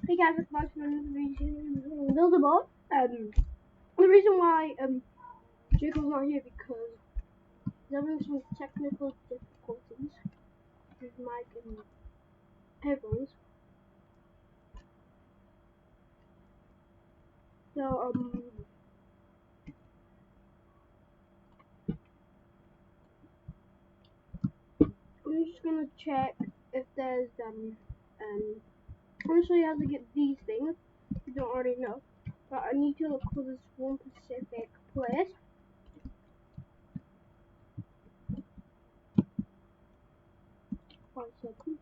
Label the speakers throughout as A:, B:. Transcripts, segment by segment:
A: Hey guys, it's Max from Build a Boat. The reason why Jacob's not here because he's having some technical difficulties with mic and headphones. So I'm just gonna check if there's I'm gonna show you how to get these things. If you don't already know, but I need to look for this one specific place. One second.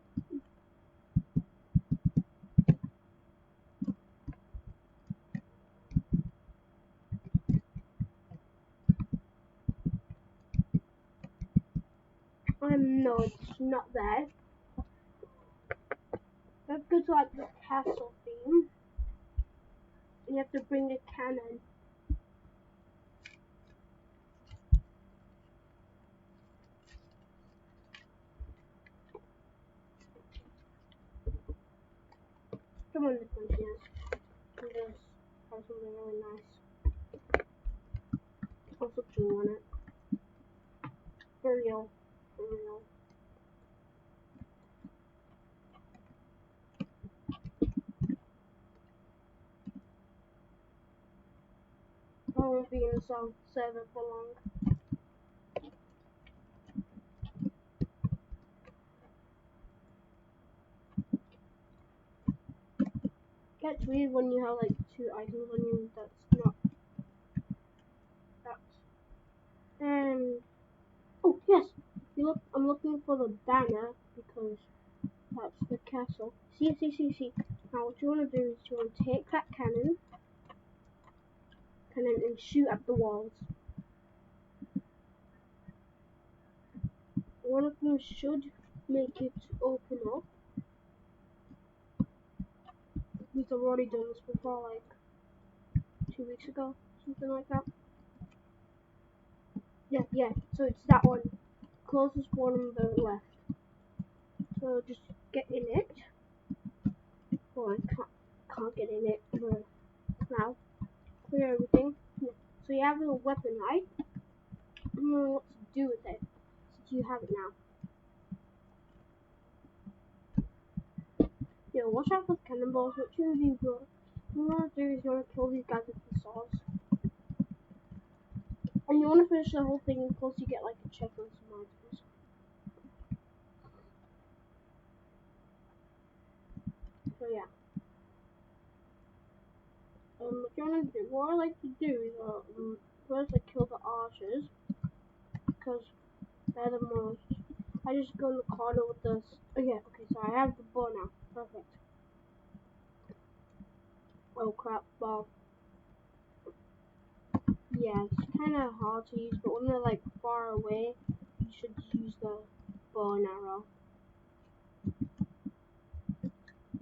A: No, it's not there. Let's go to like the castle theme. You have to bring a cannon. Come on, this one, yes. This has something really nice. Also, chewing on it. For real. For real. I won't be in the server for long. Gets weird when you have like two items on you. That's not. That's. And oh yes, you look. I'm looking for the banner because that's the castle. See. Now what you want to do is you want to take that cannon, and shoot at the walls. One of them should make it open up. Because I've already done this before, like 2 weeks ago, something like that. Yeah. So it's that one, closest one on the left. So just get in it. Well, I can't get in it now. Clear everything. Yeah. So you have a weapon, right? I don't know what to do with it. So you have it now. Yo, watch out for cannonballs. What you do, bro? What you want to do is you want to kill these guys with the swords. And you want to finish the whole thing, and plus you get like a check on some items. So yeah. What I like to do is first I kill the archers because they're the most. I just go in the corner with this. Oh yeah, okay, so I have the bow now. Perfect. Oh crap, well, yeah, it's kind of hard to use, but when they're like far away, you should use the bow and arrow.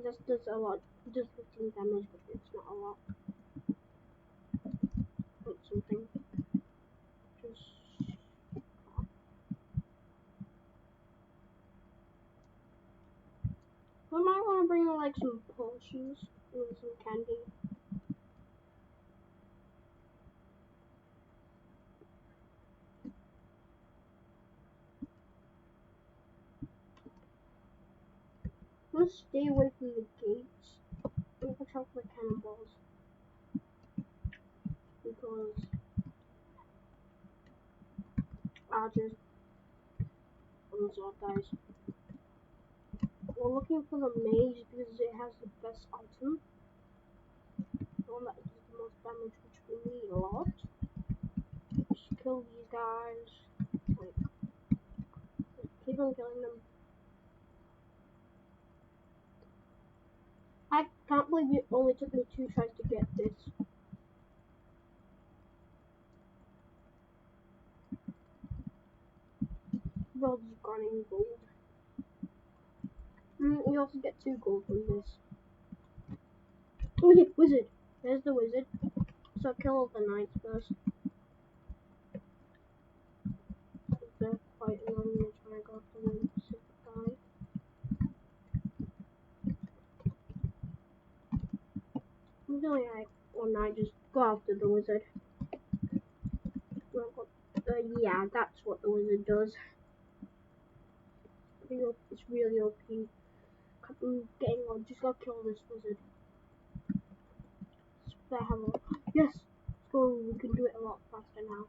A: This does a lot. It does 15 damage, but it's not a lot. But something. Just. I might want to bring like some potions and some candy. I'm gonna stay away from the gates. I'm watch out for the cannonballs. Because I'll just unresolve guys. We're looking for the mage because it has the best item. The one that does the most damage, which we need a lot. Just kill these guys. Like, keep on killing them. I can't believe it only took me 2 tries to get this. Well, just gone in gold. You also get 2 gold from this. Oh yeah, wizard. There's the wizard. So kill all the knights first. They're fighting on me, trying to go after the specific guy. Usually when I just go after the wizard. Yeah, that's what the wizard does. It's really OP. I'm getting on, just gotta kill this wizard. Yes! Let's go, we can do it a lot faster now.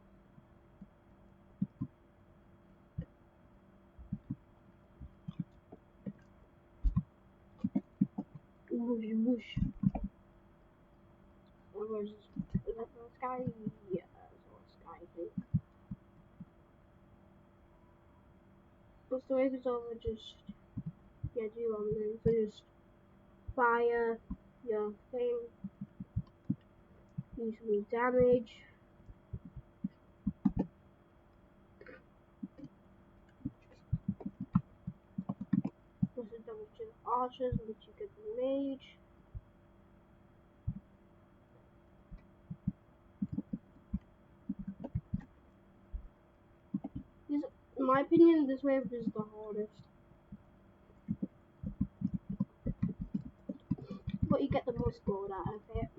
A: Whoosh, whoosh. Is that the sky? Yeah, that's the sky, I think. But the wave is over, just, yeah, do on then. So just fire your thing, do some damage. This is damage to the archers, which you get the mage. In my opinion, this wave is the hardest. But you get the most gold out of it.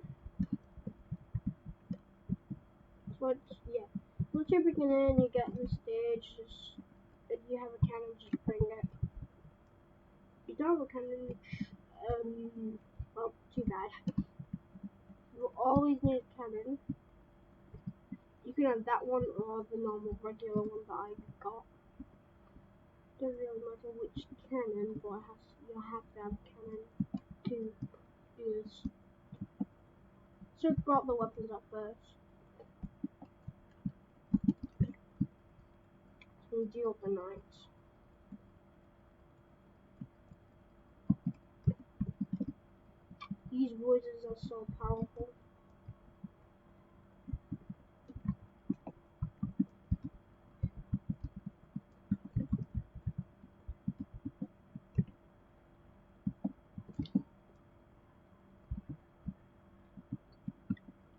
A: So yeah. Once you're beginning, you get the stage, just if you have a cannon, just bring it. If you don't have a cannon, well, too bad. You always need a cannon. You can have that one or the normal regular one that I got. Doesn't really matter which cannon, but you have to have a cannon to do this. So I brought the weapons up first. And deal the knights. These wizards are so powerful.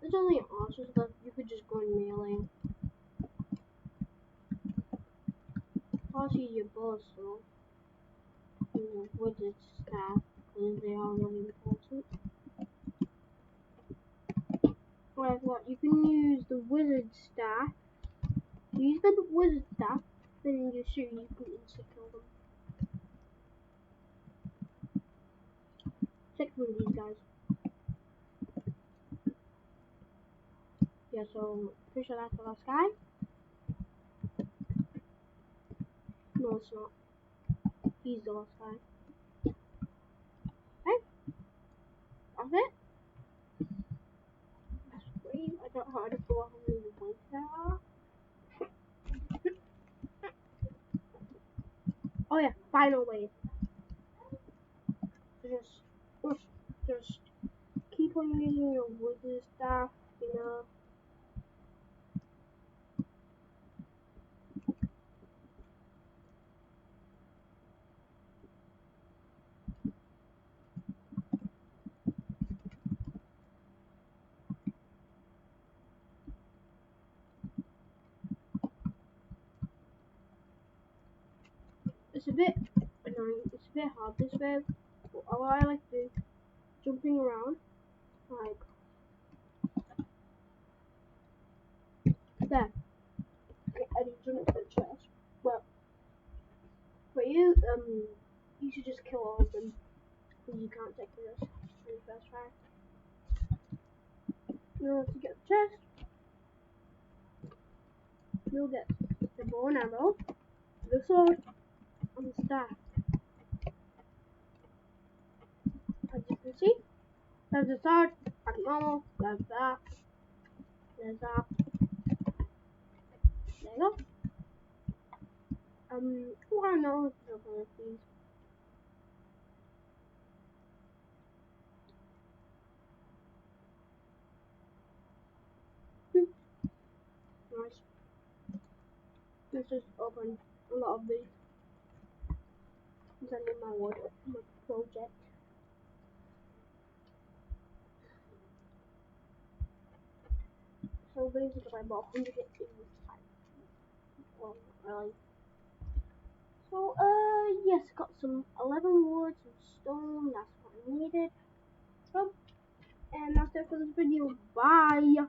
A: There's only archers left, you could just go in melee. Also your bows though. And your wizard staff, because they are really important. Right, what, you can use the wizard staff. Use the wizard staff, then you shoot, you can instantly kill them. Check one of these guys. Yeah, so pretty sure that's the last guy. No, it's not. He's the last guy. Okay, that's it. That's great. I don't know how to go how many points there are. Oh yeah, final wave. So just keep on using your wizard staff, you know. It's a bit annoying, it's a bit hard this way, but what I like to do, jumping around, like, there. Okay, I need to jump to the chest, but, for you, you should just kill all of them, because you can't take the risk on your first try. Now, to get the chest, you'll get the bow and arrow, the sword, and the staff. As you can see, there's the sword, like normal, there's that, there's that. There you go. Oh, I know it's not one of these. Nice. Let's just open a lot of these. Send in my wood, my project. So basically I bought 185. Well, not really. So, yes, got some 11 wood, some stone, that's what I needed. So, and that's it for this video. Bye.